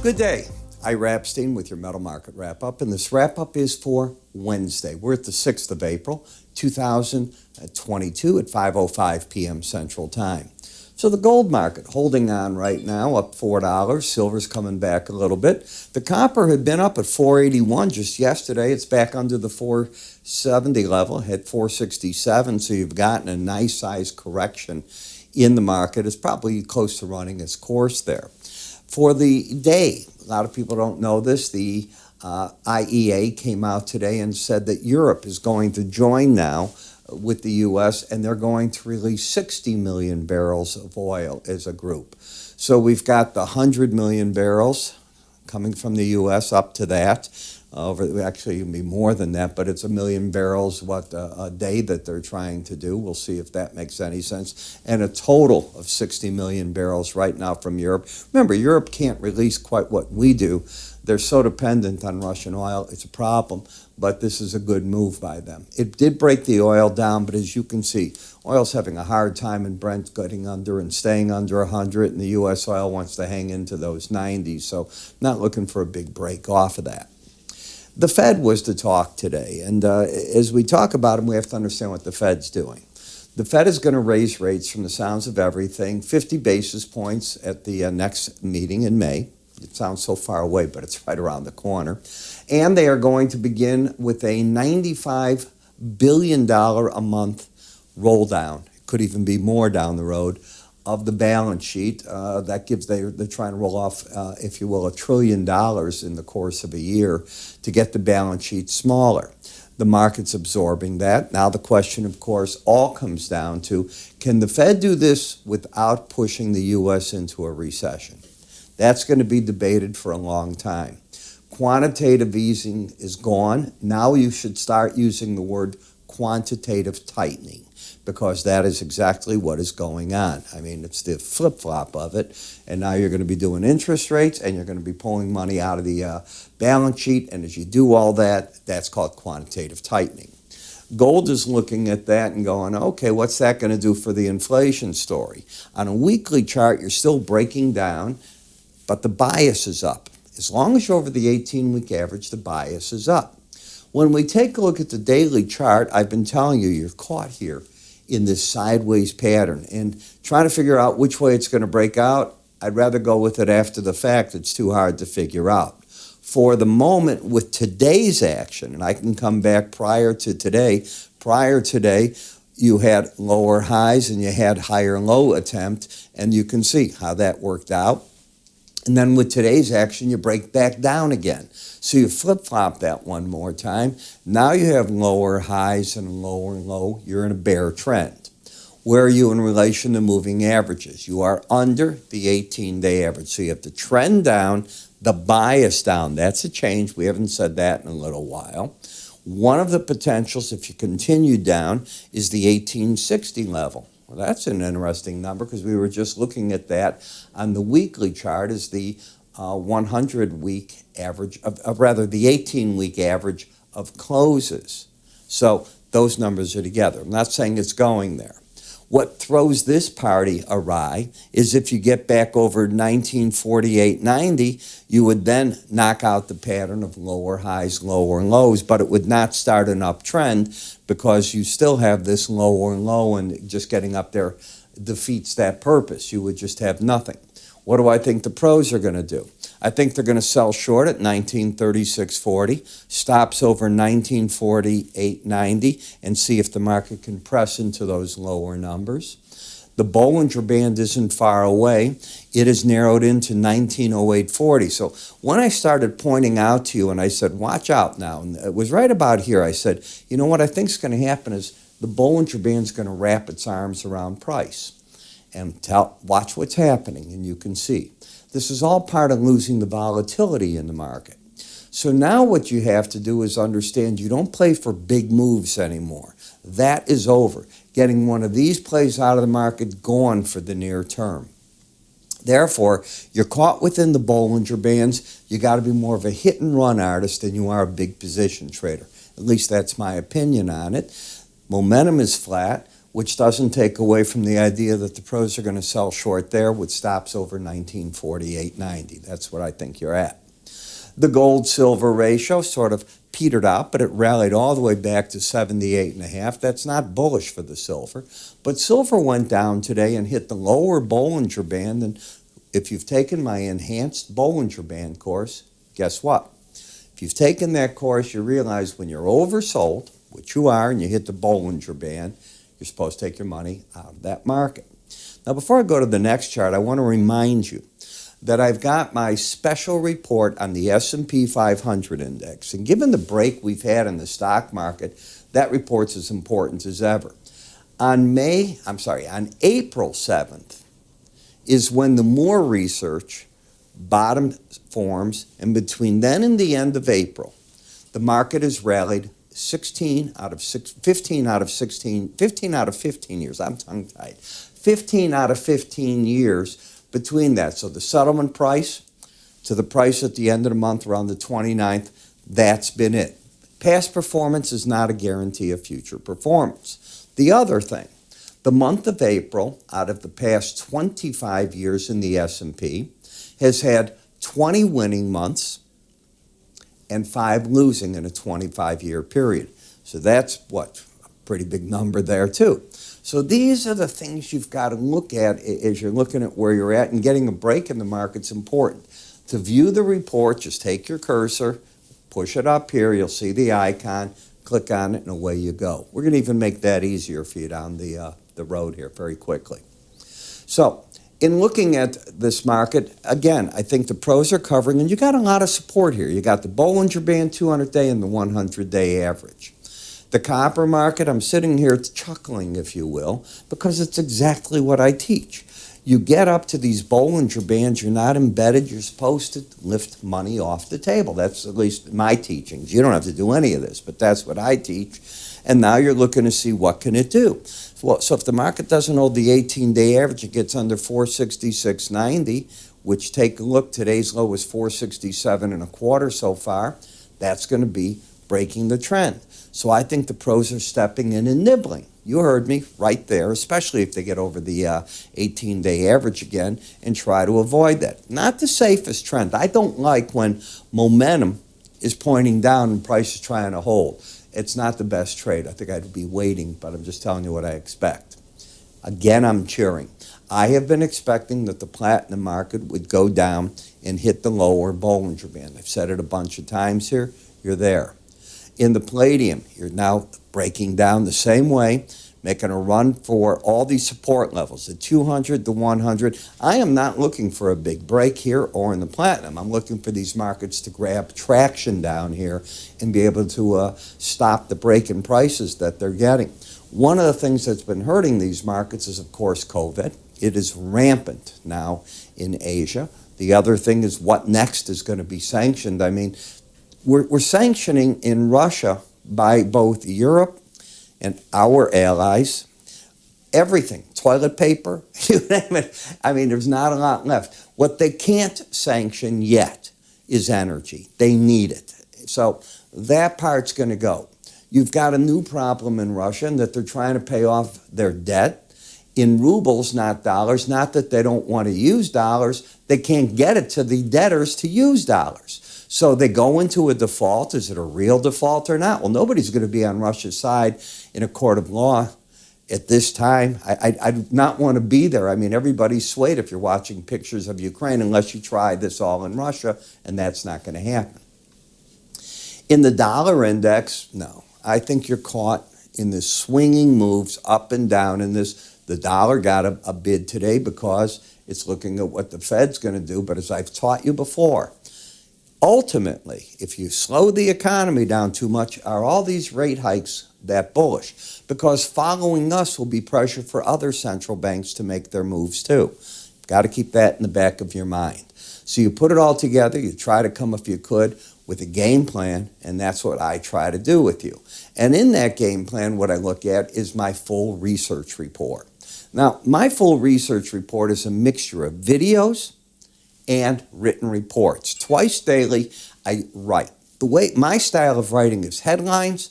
Good day. Ira Epstein with your Metal Market Wrap-Up, and this wrap-up is for Wednesday. We're at the 6th of April, 2022 at 5:05 p.m. Central Time. So the gold market holding on right now, up $4. Silver's coming back a little bit. The copper had been up at 481 just yesterday. It's back under the 470 level, hit 467, so you've gotten a nice size correction in the market. It's probably close to running its course there. For the day, a lot of people don't know this, the IEA came out today and said that Europe is going to join now with the U.S., and they're going to release 60 million barrels of oil as a group. So we've got the 100 million barrels coming from the U.S. up to that. Actually, it'll be more than that, but it's 1 million barrels a day that they're trying to do. We'll see if that makes any sense. And a total of 60 million barrels right now from Europe. Remember, Europe can't release quite what we do. They're so dependent on Russian oil. It's a problem, but this is a good move by them. It did break the oil down, but as you can see, oil's having a hard time, and Brent's getting under and staying under 100, and the U.S. oil wants to hang into those 90s, so not looking for a big break off of that. The Fed was to talk today, and as we talk about them, we have to understand what the Fed's doing. The Fed is going to raise rates, from the sounds of everything, 50 basis points at the next meeting in May. It sounds so far away, but it's right around the corner. And they are going to begin with a $95 billion a month roll down. It could even be more down the road of the balance sheet. That gives, they're trying to roll off, if you will, $1 trillion in the course of a year to get the balance sheet smaller. The market's absorbing that. Now the question, of course, all comes down to, can the Fed do this without pushing the U.S. into a recession? That's going to be debated for a long time. Quantitative easing is gone. Now you should start using the word quantitative tightening, because that is exactly what is going on. I mean, it's the flip-flop of it, and now you're going to be doing interest rates, and you're going to be pulling money out of the balance sheet, and as you do all that, that's called quantitative tightening. Gold is looking at that and going, okay, what's that going to do for the inflation story? On a weekly chart, you're still breaking down, but the bias is up. As long as you're over the 18-week average, the bias is up. When we take a look at the daily chart, I've been telling you, you're caught here in this sideways pattern, and trying to figure out which way it's going to break out, I'd rather go with it after the fact. It's too hard to figure out. For the moment, with today's action, and I can come back prior to today, you had lower highs and you had higher low attempt, and you can see how that worked out. And then with today's action, you break back down again. So you flip-flop that one more time. Now you have lower highs and lower low. You're in a bear trend. Where are you in relation to moving averages? You are under the 18-day average. So you have the trend down, the bias down. That's a change. We haven't said that in a little while. One of the potentials, if you continue down, is the 1860 level. Well, that's an interesting number, because we were just looking at that on the weekly chart as the 100-week average, the 18-week average of closes. So those numbers are together. I'm not saying it's going there. What throws this party awry is if you get back over 1948.90, you would then knock out the pattern of lower highs, lower lows, but it would not start an uptrend, because you still have this lower and low, and just getting up there defeats that purpose. You would just have nothing. What do I think the pros are going to do? I think they're going to sell short at 1936.40, stops over 1948.90, and see if the market can press into those lower numbers. The Bollinger Band isn't far away. It is narrowed into 1908.40. So when I started pointing out to you, and I said, watch out now, and it was right about here, I said, you know what I think is going to happen is the Bollinger Band's going to wrap its arms around price. And watch what's happening, and you can see. This is all part of losing the volatility in the market. So now what you have to do is understand you don't play for big moves anymore. That is over. Getting one of these plays out of the market, gone for the near term. Therefore, you're caught within the Bollinger Bands. You got to be more of a hit and run artist than you are a big position trader. At least that's my opinion on it. Momentum is flat. which doesn't take away from the idea that the pros are going to sell short there with stops over 1948.90. That's what I think you're at. The gold-silver ratio sort of petered out, but it rallied all the way back to 78.5. That's not bullish for the silver. But silver went down today and hit the lower Bollinger Band. And if you've taken my enhanced Bollinger Band course, guess what? If you've taken that course, you realize when you're oversold, which you are, and you hit the Bollinger Band, you're supposed to take your money out of that market. Now, before I go to the next chart, I want to remind you that I've got my special report on the S&P 500 index. And given the break we've had in the stock market, that report's as important as ever. On April 7th is when the Moore research bottom forms, and between then and the end of April, the market has rallied 15 out of 15 years. I'm tongue-tied. 15 out of 15 years between that. So the settlement price to the price at the end of the month around the 29th, that's been it. Past performance is not a guarantee of future performance. The other thing, the month of April, out of the past 25 years in the S&P, has had 20 winning months and 5 losing in a 25-year period. So that's what, a pretty big number there too. So these are the things you've got to look at as you're looking at where you're at, and getting a break in the market's important. To view the report, just take your cursor, push it up here, you'll see the icon, click on it, and away you go. We're going to even make that easier for you down the road here very quickly. So in looking at this market, again, I think the pros are covering, and you got a lot of support here. You got the Bollinger Band 200-day and the 100-day average. The copper market, I'm sitting here chuckling, if you will, because it's exactly what I teach. You get up to these Bollinger Bands, you're not embedded, you're supposed to lift money off the table. That's at least my teachings. You don't have to do any of this, but that's what I teach. And now you're looking to see what can it do. So if the market doesn't hold the 18-day average, it gets under 466.90, which, take a look, today's low was 467.25 so far. That's going to be breaking the trend. So I think the pros are stepping in and nibbling. You heard me right there, especially if they get over the 18-day average again and try to avoid that. Not the safest trend. I don't like when momentum is pointing down and price is trying to hold. It's not the best trade. I think I'd be waiting, but I'm just telling you what I expect. Again, I'm cheering. I have been expecting that the platinum market would go down and hit the lower Bollinger Band. I've said it a bunch of times here. You're there. In the palladium, you're now breaking down the same way, making a run for all these support levels, the 200, the 100. I am not looking for a big break here or in the platinum. I'm looking for these markets to grab traction down here and be able to stop the break in prices that they're getting. One of the things that's been hurting these markets is, of course, COVID. It is rampant now in Asia. The other thing is what next is going to be sanctioned. I mean, we're sanctioning in Russia by both Europe and our allies everything, toilet paper, you name it. I mean, there's not a lot left. What they can't sanction yet is energy. They need it. So that part's going to go. You've got a new problem in Russia in that they're trying to pay off their debt in rubles, not dollars. Not that they don't want to use dollars. They can't get it to the debtors to use dollars. So they go into a default. Is it a real default or not? Well, nobody's going to be on Russia's side in a court of law at this time. I do not want to be there. I mean, everybody's swayed if you're watching pictures of Ukraine, unless you try this all in Russia, and that's not going to happen. In the dollar index, no. I think you're caught in this swinging moves up and down in this. The dollar got a bid today because it's looking at what the Fed's going to do. But as I've taught you before, ultimately, if you slow the economy down too much, are all these rate hikes that bullish? Because following us will be pressure for other central banks to make their moves too. You've got to keep that in the back of your mind. So you put it all together, you try to come, if you could, with a game plan, and that's what I try to do with you. And in that game plan, what I look at is my full research report. Now, my full research report is a mixture of videos and written reports. Twice daily, I write. The way my style of writing is headlines,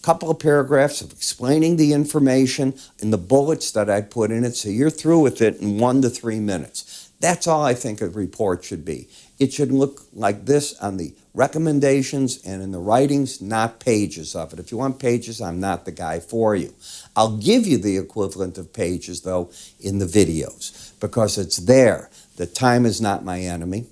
couple of paragraphs of explaining the information and the bullets that I put in it, so you're through with it in 1 to 3 minutes. That's all I think a report should be. It should look like this on the recommendations and in the writings, not pages of it. If you want pages, I'm not the guy for you. I'll give you the equivalent of pages, though, in the videos, because it's there. The time is not my enemy.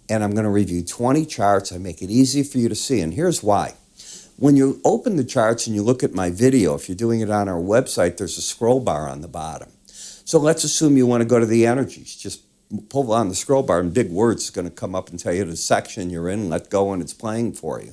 And I'm going to review 20 charts. I make it easy for you to see, and here's why. When you open the charts and you look at my video, if you're doing it on our website, there's a scroll bar on the bottom. So let's assume you want to go to the energies. Just pull on the scroll bar and big words is going to come up and tell you the section you're in, let go, and it's playing for you.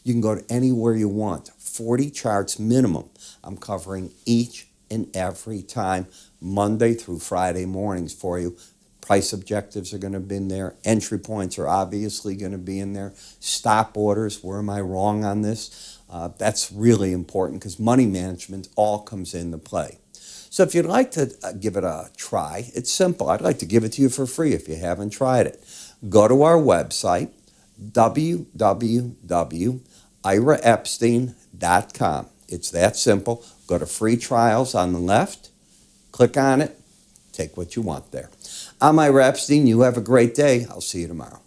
You can go to anywhere you want. 40 charts minimum. I'm covering each and every time, Monday through Friday mornings for you. Price objectives are going to be in there. Entry points are obviously going to be in there. Stop orders, where am I wrong on this? That's really important because money management all comes into play. So if you'd like to give it a try, it's simple. I'd like to give it to you for free if you haven't tried it. Go to our website, www.iraepstein.com. It's that simple. Go to free trials on the left, click on it, take what you want there. I'm Ira Epstein. You have a great day. I'll see you tomorrow.